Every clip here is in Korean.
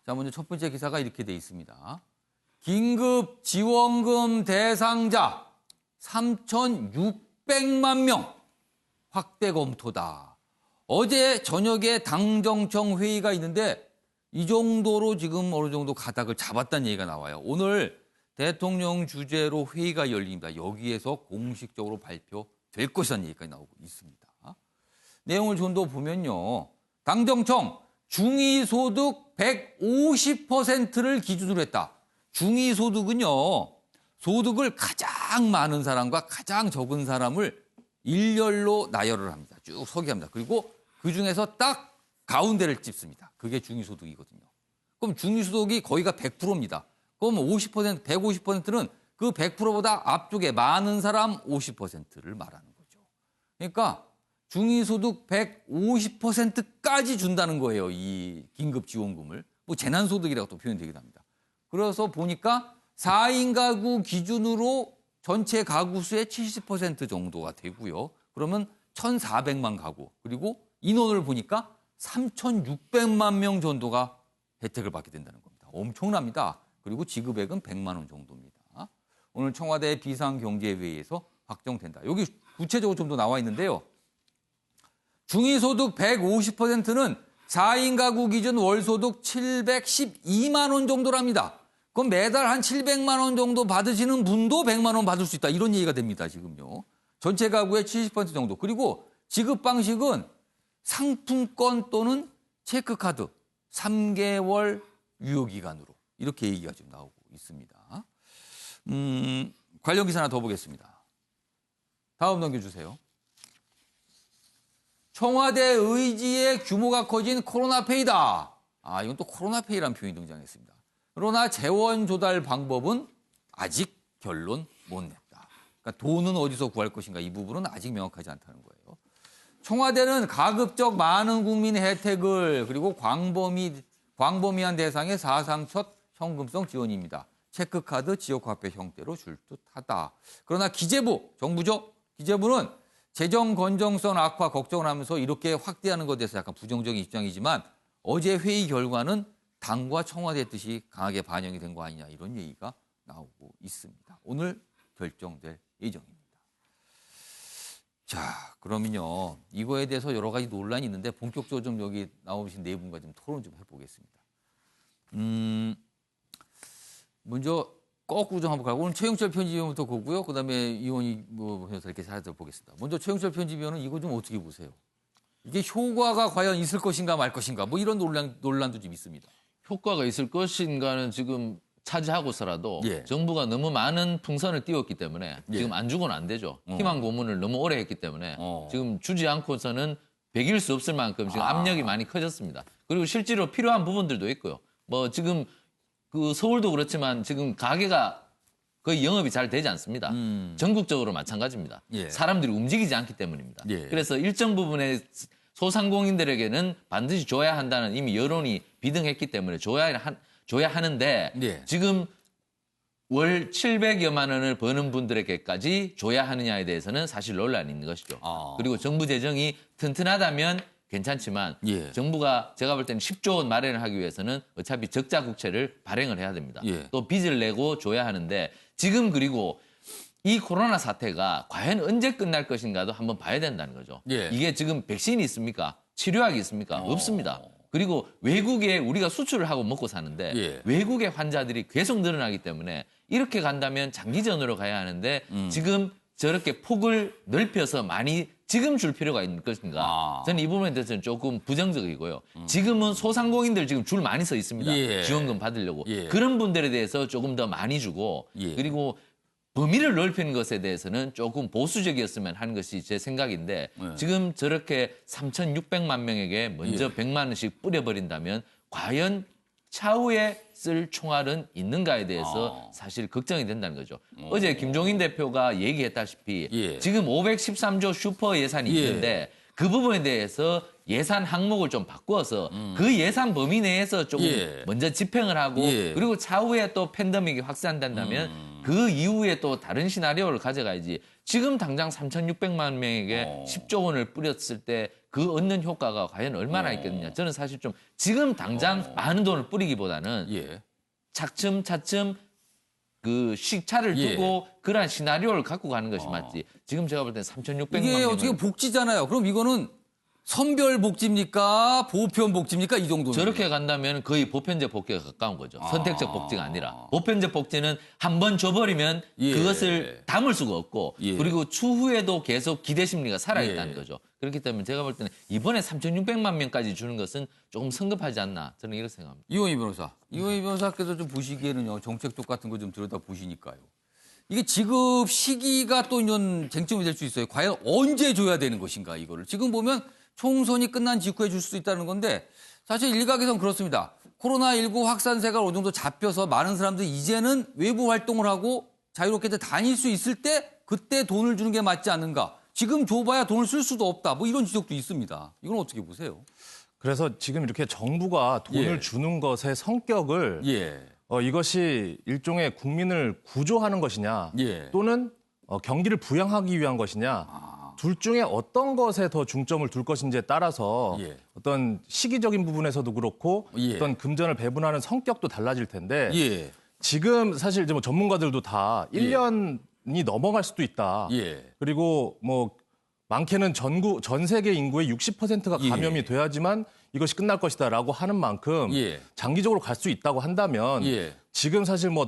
자, 먼저 첫 번째 기사가 이렇게 돼 있습니다. 긴급 지원금 대상자 3,600만 명 확대 검토다. 어제 저녁에 당정청 회의가 있는데 이 정도로 지금 어느 정도 가닥을 잡았다는 얘기가 나와요. 오늘 대통령 주재로 회의가 열립니다. 여기에서 공식적으로 발표될 것이라는 얘기까지 나오고 있습니다. 내용을 좀 더 보면요. 당정청 중위소득 150%를 기준으로 했다. 중위소득은요. 소득을 가장 많은 사람과 가장 적은 사람을 일렬로 나열을 합니다. 쭉 서기합니다. 그리고 그중에서 딱 가운데를 찝습니다. 그게 중위소득이거든요. 그럼 중위소득이 거의가 100%입니다. 그럼 50%, 150%는 그 100%보다 앞쪽에 많은 사람 50%를 말하는 거죠. 그러니까 중위소득 150%까지 준다는 거예요. 이 긴급지원금을. 뭐 재난소득이라고 또 표현되기도 합니다. 그래서 보니까 4인 가구 기준으로 전체 가구 수의 70% 정도가 되고요. 그러면 1,400만 가구. 그리고 인원을 보니까 3,600만 명 정도가 혜택을 받게 된다는 겁니다. 엄청납니다. 그리고 지급액은 100만 원 정도입니다. 오늘 청와대 비상경제회의에서 확정된다. 여기 구체적으로 좀 더 나와 있는데요. 중위소득 150%는 4인 가구 기준 월소득 712만 원 정도랍니다. 그럼 매달 한 700만 원 정도 받으시는 분도 100만 원 받을 수 있다. 이런 얘기가 됩니다. 지금요. 전체 가구의 70% 정도. 그리고 지급 방식은 상품권 또는 체크카드 3개월 유효기간으로 이렇게 얘기가 지금 나오고 있습니다. 관련 기사 하나 더 보겠습니다. 다음 넘겨주세요. 청와대 의지의 규모가 커진 코로나페이다. 이건 또 코로나페이라는 표현이 등장했습니다. 그러나 재원 조달 방법은 아직 결론 못 냈다. 그러니까 돈은 어디서 구할 것인가 이 부분은 아직 명확하지 않다는 거예요. 청와대는 가급적 많은 국민의 혜택을 그리고 광범위한 대상의 사상 첫 현금성 지원입니다. 체크카드, 지역화폐 형태로 줄 듯하다. 그러나 기재부, 정부죠? 기재부는 재정 건전성 악화 걱정을 하면서 이렇게 확대하는 것에 대해서 약간 부정적인 입장이지만 어제 회의 결과는 당과 청와대의 뜻이 강하게 반영이 된 거 아니냐 이런 얘기가 나오고 있습니다. 오늘 결정될 예정입니다. 자, 그러면요. 이거에 대해서 여러 가지 논란이 있는데 본격적으로 좀 여기 나오신 네 분과 좀 토론 좀 해보겠습니다. 먼저 거꾸로 좀 한번 가고 오늘 최영철 편집위원부터 보고요. 그다음에 이원희 변호사 이렇게 살펴보겠습니다. 먼저 최영철 편집위원은 이거 좀 어떻게 보세요? 이게 효과가 과연 있을 것인가 말 것인가 뭐 이런 논란도 좀 있습니다. 효과가 있을 것인가는 지금 차지하고서라도 예. 정부가 너무 많은 풍선을 띄웠기 때문에 예. 지금 안 주고는 안 되죠. 희망 고문을 너무 오래 했기 때문에 지금 주지 않고서는 배길 수 없을 만큼 지금 압력이 많이 커졌습니다. 그리고 실제로 필요한 부분들도 있고요. 뭐 지금 그 서울도 그렇지만 지금 가게가 거의 영업이 잘 되지 않습니다. 전국적으로 마찬가지입니다. 예. 사람들이 움직이지 않기 때문입니다. 예. 그래서 일정 부분의 소상공인들에게는 반드시 줘야 한다는 이미 여론이 비등했기 때문에 줘야 하는데 예. 지금 월 700여만 원을 버는 분들에게까지 줘야 하느냐에 대해서는 사실 논란이 있는 것이죠. 그리고 정부 재정이 튼튼하다면 괜찮지만 예. 정부가 제가 볼 때는 10조 원 마련을 하기 위해서는 어차피 적자 국채를 발행을 해야 됩니다. 예. 또 빚을 내고 줘야 하는데 지금 그리고 이 코로나 사태가 과연 언제 끝날 것인가도 한번 봐야 된다는 거죠. 예. 이게 지금 백신이 있습니까? 치료약이 있습니까? 없습니다. 그리고 외국에 우리가 수출을 하고 먹고 사는데 예. 외국의 환자들이 계속 늘어나기 때문에 이렇게 간다면 장기전으로 가야 하는데 지금 저렇게 폭을 넓혀서 많이 지금 줄 필요가 있는 것인가. 저는 이 부분에 대해서는 조금 부정적이고요. 지금은 소상공인들 지금 줄 많이 서 있습니다. 예. 지원금 받으려고. 예. 그런 분들에 대해서 조금 더 많이 주고 예. 그리고 범위를 넓히는 것에 대해서는 조금 보수적이었으면 하는 것이 제 생각인데 지금 저렇게 3,600만 명에게 먼저 100만 원씩 뿌려버린다면 과연 차후에 쓸 총알은 있는가에 대해서 사실 걱정이 된다는 거죠. 어제 김종인 대표가 얘기했다시피 예. 지금 513조 슈퍼 예산이 예. 있는데 그 부분에 대해서 예산 항목을 좀 바꾸어서 그 예산 범위 내에서 조금 예. 먼저 집행을 하고 예. 그리고 차후에 또 팬데믹이 확산된다면 그 이후에 또 다른 시나리오를 가져가야지 지금 당장 3,600만 명에게 10조 원을 뿌렸을 때 그 얻는 효과가 과연 얼마나 있겠느냐. 저는 사실 좀 지금 당장 많은 돈을 뿌리기보다는 예. 차츰차츰 그 시차를 예. 두고 그러한 시나리오를 갖고 가는 것이 맞지. 지금 제가 볼 때는 3,600만 이게 명을 어떻게 복지잖아요. 그럼 이거는 선별 복지입니까? 보편 복지입니까? 이 정도는. 저렇게 간다면 거의 보편적 복지가 가까운 거죠. 선택적 복지가 아니라. 보편적 복지는 한 번 줘버리면 예. 그것을 담을 수가 없고 예. 그리고 추후에도 계속 기대 심리가 살아있다는 예. 거죠. 그렇기 때문에 제가 볼 때는 이번에 3,600만 명까지 주는 것은 조금 성급하지 않나 저는 이렇게 생각합니다. 이원희 변호사. 이원희 변호사께서 좀 보시기에는요. 정책적 같은 거 좀 들여다 보시니까요. 이게 지급 시기가 또 이런 쟁점이 될 수 있어요. 과연 언제 줘야 되는 것인가 이거를. 지금 보면 총선이 끝난 직후에 줄 수 있다는 건데 사실 일각에서는 그렇습니다. 코로나19 확산세가 어느 정도 잡혀서 많은 사람들이 이제는 외부 활동을 하고 자유롭게 다닐 수 있을 때 그때 돈을 주는 게 맞지 않는가. 지금 줘봐야 돈을 쓸 수도 없다. 뭐 이런 지적도 있습니다. 이건 어떻게 보세요? 그래서 지금 이렇게 정부가 돈을 예. 주는 것의 성격을 예. 이것이 일종의 국민을 구조하는 것이냐 예. 또는 경기를 부양하기 위한 것이냐 둘 중에 어떤 것에 더 중점을 둘 것인지에 따라서 예. 어떤 시기적인 부분에서도 그렇고 예. 어떤 금전을 배분하는 성격도 달라질 텐데 예. 지금 사실 이제 뭐 전문가들도 다 1년이 넘어갈 수도 있다. 예. 그리고 뭐 많게는 전 세계 인구의 60%가 감염이 예. 돼야지만 이것이 끝날 것이다라고 하는 만큼 예. 장기적으로 갈 수 있다고 한다면 예. 지금 사실 뭐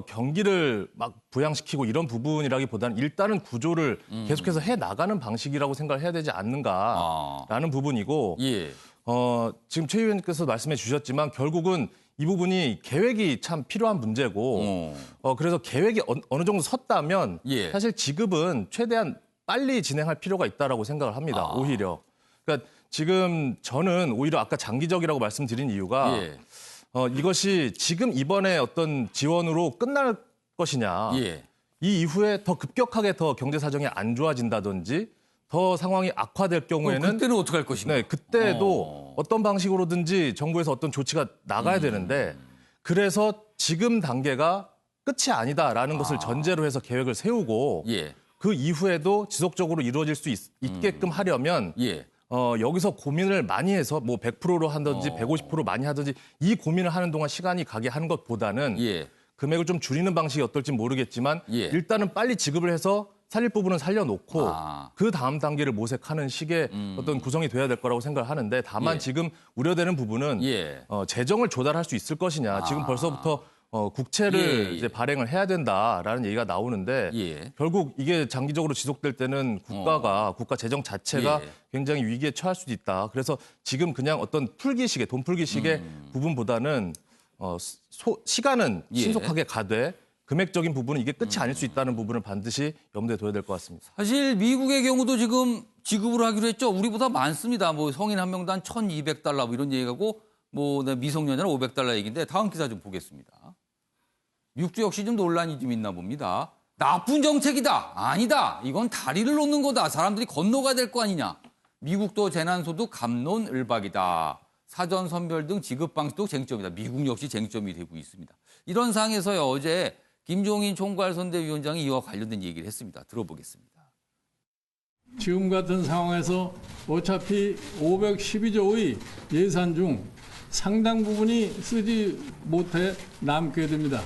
경기를 막 부양시키고 이런 부분이라기보다는 일단은 구조를 계속해서 해 나가는 방식이라고 생각을 해야 되지 않는가라는 부분이고 예. 지금 최 의원님께서 말씀해 주셨지만 결국은 이 부분이 계획이 참 필요한 문제고 그래서 계획이 어느 정도 섰다면 예. 사실 지급은 최대한 빨리 진행할 필요가 있다라고 생각을 합니다. 오히려. 그러니까 지금 저는 오히려 아까 장기적이라고 말씀드린 이유가 예. 이것이 지금 이번에 어떤 지원으로 끝날 것이냐. 예. 이 이후에 더 급격하게 더 경제 사정이 안 좋아진다든지 더 상황이 악화될 경우에는 그때는 어떻게 할 것인가? 네, 그때도 어떤 방식으로든지 정부에서 어떤 조치가 나가야 되는데 그래서 지금 단계가 끝이 아니다라는 것을 전제로 해서 계획을 세우고 예. 그 이후에도 지속적으로 이루어질 수 있게끔 하려면 예. 여기서 고민을 많이 해서 뭐 100%로 하든지 150% 많이 하든지 이 고민을 하는 동안 시간이 가게 하는 것보다는 예. 금액을 좀 줄이는 방식이 어떨지 모르겠지만 예. 일단은 빨리 지급을 해서 살릴 부분은 살려놓고 그 다음 단계를 모색하는 식의 어떤 구성이 돼야 될 거라고 생각을 하는데 다만 예. 지금 우려되는 부분은 예. 재정을 조달할 수 있을 것이냐. 지금 벌써부터 국채를 예, 예. 이제 발행을 해야 된다라는 얘기가 나오는데 예. 결국 이게 장기적으로 지속될 때는 국가 재정 자체가 예. 굉장히 위기에 처할 수도 있다. 그래서 지금 그냥 어떤 풀기식의 돈 풀기식의 부분보다는 시간은 예. 신속하게 가되 금액적인 부분은 이게 끝이 아닐 수 있다는 부분을 반드시 염두에 둬야 될 것 같습니다. 사실 미국의 경우도 지금 지급을 하기로 했죠. 우리보다 많습니다. 뭐 성인 한 명당 $1,200 뭐 이런 얘기하고 뭐 미성년자는 $500 얘기인데 다음 기사 좀 보겠습니다. 육주 역시 좀 논란이 좀 있나 봅니다. 나쁜 정책이다. 아니다. 이건 다리를 놓는 거다. 사람들이 건너가야 될 거 아니냐. 미국도 재난소득 갑론을박이다. 사전 선별 등 지급 방식도 쟁점이다. 미국 역시 쟁점이 되고 있습니다. 이런 상황에서요. 어제 김종인 총괄선대위원장이 이와 관련된 얘기를 했습니다. 들어보겠습니다. 지금 같은 상황에서 어차피 512조의 예산 중 상당 부분이 쓰지 못해 남게 됩니다.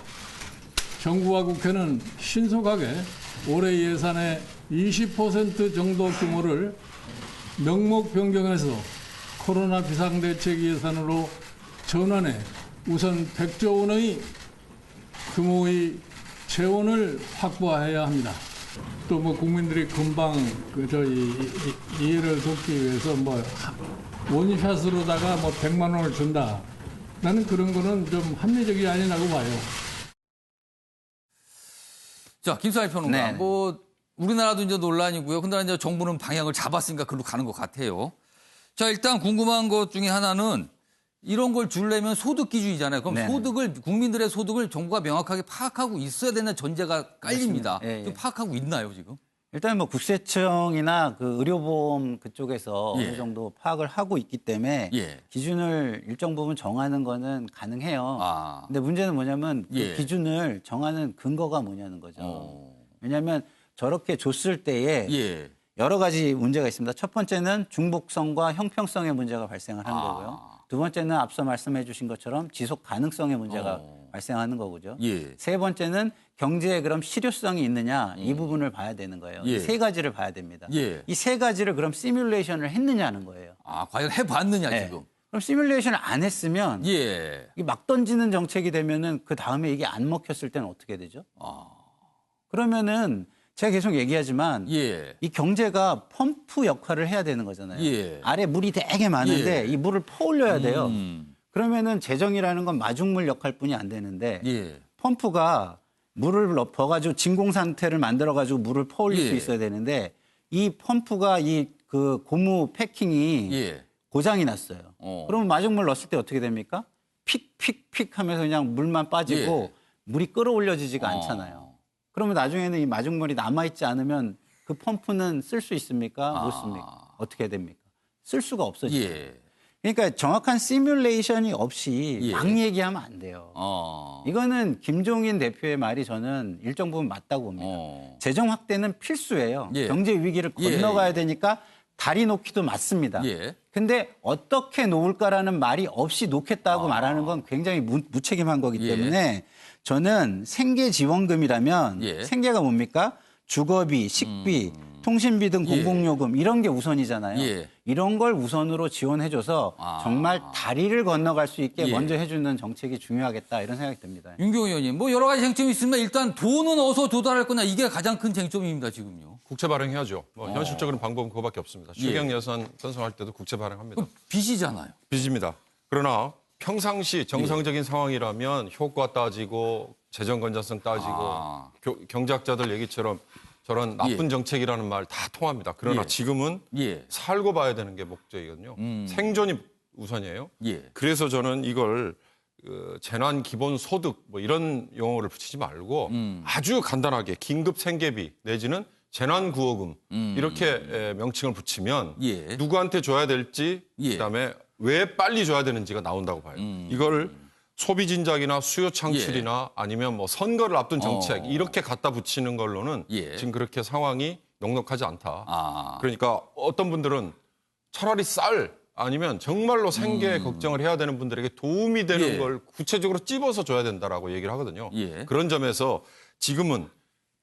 정부와 국회는 신속하게 올해 예산의 20% 정도 규모를 명목 변경해서 코로나 비상대책 예산으로 전환해 우선 100조 원의 규모의 재원을 확보해야 합니다. 또 뭐 국민들이 금방 저희 이해를 돕기 위해서 뭐 원샷으로다가 뭐 100만 원을 준다. 나는 그런 거는 좀 합리적이 아니라고 봐요. 자, 김수환 평론가. 네. 뭐 우리나라도 이제 논란이고요. 근데 이제 정부는 방향을 잡았으니까 그걸로 가는 것 같아요. 자, 일단 궁금한 것 중에 하나는 이런 걸 주려면 소득 기준이잖아요. 그럼 네. 국민들의 소득을 정부가 명확하게 파악하고 있어야 되는 전제가 깔립니다. 예, 예. 좀 파악하고 있나요, 지금? 일단 뭐 국세청이나 그 의료보험 그쪽에서 예. 어느 정도 파악을 하고 있기 때문에 예. 기준을 일정 부분 정하는 거는 가능해요. 아. 근데 문제는 뭐냐면 그 예. 기준을 정하는 근거가 뭐냐는 거죠. 어. 왜냐하면 저렇게 줬을 때에 예. 여러 가지 문제가 있습니다. 첫 번째는 중복성과 형평성의 문제가 발생을 하는 거고요. 두 번째는 앞서 말씀해 주신 것처럼 지속 가능성의 문제가 발생하는 거고요. 예. 세 번째는 경제에 그럼 실효성이 있느냐 이 부분을 봐야 되는 거예요. 예. 이 세 가지를 봐야 됩니다. 예. 이 세 가지를 그럼 시뮬레이션을 했느냐는 거예요. 아, 과연 해봤느냐, 네. 지금. 그럼 시뮬레이션을 안 했으면 예. 이게 막 던지는 정책이 되면은 그 다음에 이게 안 먹혔을 때는 어떻게 되죠? 그러면은 제가 계속 얘기하지만 예. 이 경제가 펌프 역할을 해야 되는 거잖아요. 예. 아래 물이 되게 많은데 예. 이 물을 퍼올려야 돼요. 그러면은 재정이라는 건 마중물 역할뿐이 안 되는데 예. 펌프가 물을 넣어가지고 진공 상태를 만들어가지고 물을 퍼올릴 예. 수 있어야 되는데 이 펌프가 이 그 고무 패킹이 예. 고장이 났어요. 그러면 마중물 넣었을 때 어떻게 됩니까? 픽픽픽 하면서 그냥 물만 빠지고 예. 물이 끌어올려지지가 않잖아요. 그러면 나중에는 이 마중물이 남아있지 않으면 그 펌프는 쓸 수 있습니까? 못 씁니까? 어떻게 됩니까? 쓸 수가 없어지죠. 예. 그러니까 정확한 시뮬레이션이 없이 예. 막 얘기하면 안 돼요. 이거는 김종인 대표의 말이 저는 일정 부분 맞다고 봅니다. 재정 확대는 필수예요. 예. 경제 위기를 예, 건너가야 예. 되니까 다리 놓기도 맞습니다. 예. 근데 어떻게 놓을까라는 말이 없이 놓겠다고 말하는 건 굉장히 무책임한 거기 예. 때문에 저는 생계지원금이라면 예. 생계가 뭡니까? 주거비, 식비, 통신비 등 예. 공공요금 이런 게 우선이잖아요. 예. 이런 걸 우선으로 지원해줘서 정말 다리를 건너갈 수 있게 예. 먼저 해주는 정책이 중요하겠다 이런 생각이 듭니다. 윤경호 의원님, 뭐 여러 가지 쟁점이 있으면 일단 돈은 어디서 도달할 거냐 이게 가장 큰 쟁점입니다, 지금요. 국채 발행해야죠. 뭐 현실적인 방법은 그거밖에 없습니다. 추경 예산 편성할 때도 국채 발행합니다. 빚이잖아요. 빚입니다. 그러나 평상시 정상적인 상황이라면 효과 따지고 재정 건전성 따지고 경제학자들 얘기처럼 저런 나쁜 정책이라는 말 다 통합니다. 그러나 예. 지금은 예. 살고 봐야 되는 게 목적이거든요. 생존이 우선이에요. 예. 그래서 저는 이걸 재난 기본 소득 뭐 이런 용어를 붙이지 말고 아주 간단하게 긴급 생계비 내지는 재난 구호금 이렇게 명칭을 붙이면 예. 누구한테 줘야 될지 예. 그다음에 왜 빨리 줘야 되는지가 나온다고 봐요. 이걸 소비 진작이나 수요 창출이나 아니면 뭐 선거를 앞둔 정책 이렇게 갖다 붙이는 걸로는 예. 지금 그렇게 상황이 넉넉하지 않다. 아. 그러니까 어떤 분들은 차라리 쌀 아니면 정말로 생계 걱정을 해야 되는 분들에게 도움이 되는 예. 걸 구체적으로 찝어서 줘야 된다라고 얘기를 하거든요. 예. 그런 점에서 지금은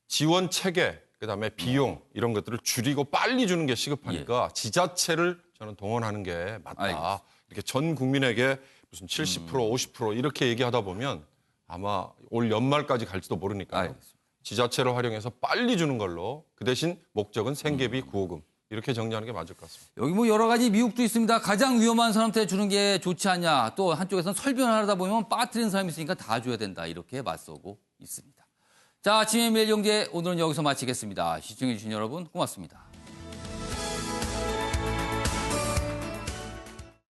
지원 체계 그다음에 비용 이런 것들을 줄이고 빨리 주는 게 시급하니까 지자체를 저는 동원하는 게 맞다. 알겠습니다. 이렇게 전 국민에게 무슨 70% 50% 이렇게 얘기하다 보면 아마 올 연말까지 갈지도 모르니까요. 알겠습니다. 지자체를 활용해서 빨리 주는 걸로 그 대신 목적은 생계비 구호금 이렇게 정리하는 게 맞을 것 같습니다. 여기 뭐 여러 가지 미국도 있습니다. 가장 위험한 사람한테 주는 게 좋지 않냐. 또 한쪽에서는 설변을 하다 보면 빠뜨리는 사람이 있으니까 다 줘야 된다. 이렇게 맞서고 있습니다. 자, 아침의 매일경제 오늘은 여기서 마치겠습니다. 시청해주신 여러분 고맙습니다.